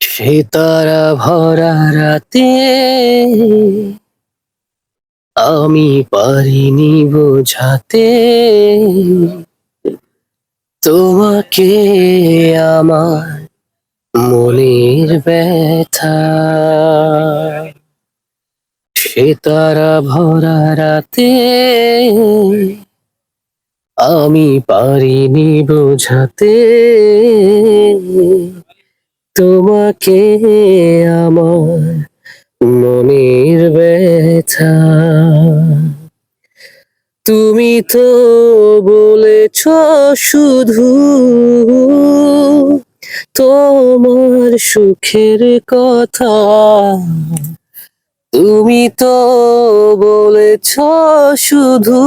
সে তারা ভরা রাতে আমি পারিনি বোঝাতে তোমাকে আমার মনের ব্যথা। সে তারা ভরা রাতে আমি পারিনি বোঝাতে তোমাকে আমার মনের ব্যথা। তুমি তো বলেছ শুধু তোমার সুখের কথা। তুমি তো বলেছ শুধু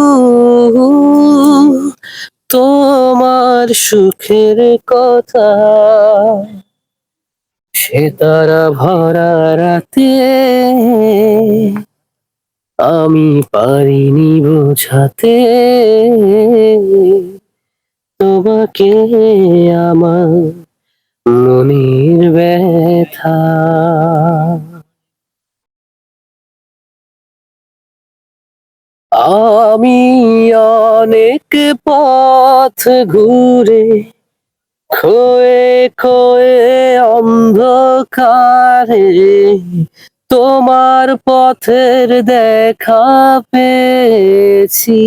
তোমার সুখের কথা। সে তারা ভরা রাতে আমি পারিনি বোঝাতে তোমাকে আমার মনের ব্যথা। আমি অনেক পথ ঘুরে খয়ে খয়ে অন্ধকারে তোমার পথের দেখা পেয়েছি।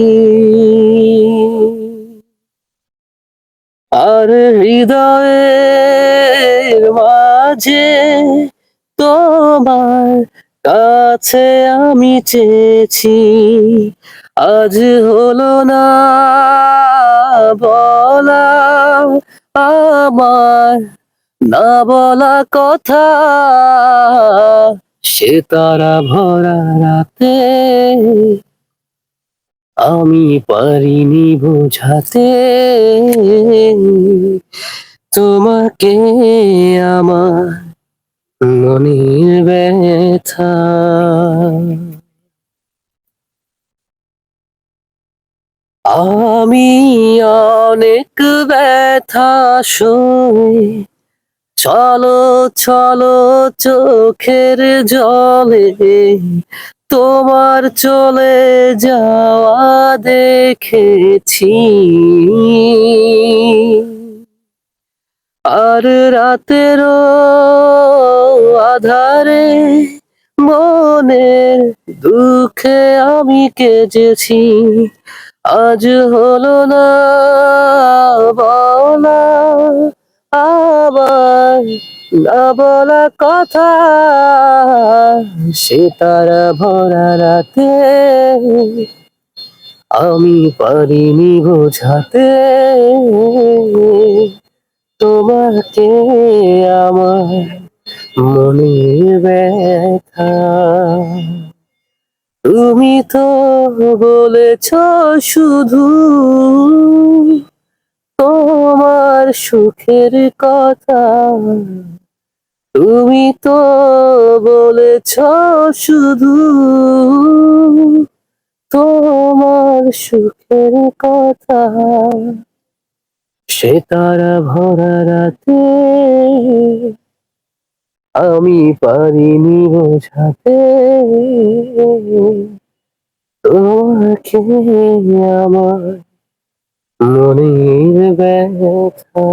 আর হৃদয়ের মাঝে তোমার কাছে আমি চেয়েছি। আজ হলো না বলা আমার না বলা কথা। সে তারা ভরা রাতে আমি পারিনি বোঝাতে তোমাকে আমার মনের ব্যথা। আমি অনেক ব্যথা সয়ে চলো চলো চোখের জলে তোমার চলে যাওয়া দেখেছি। আর রাতেরও আধারে মনের দুঃখে আমি কেঁদেছি। আজ হলো না বলা আবার না বলা কথা। সে তারা ভরা রাতে আমি পারিনি বোঝাতে তোমাকে আমার মনের ব্যথা। তুমি তো বলেছ শুধু তোমার সুখের কথা। তুমি তো বলেছ শুধু তোমার সুখের কথা। সে তারা ভরা রাতে আমি পারিনি বোঝাতে তোমাকে আমার মনের ব্যথা।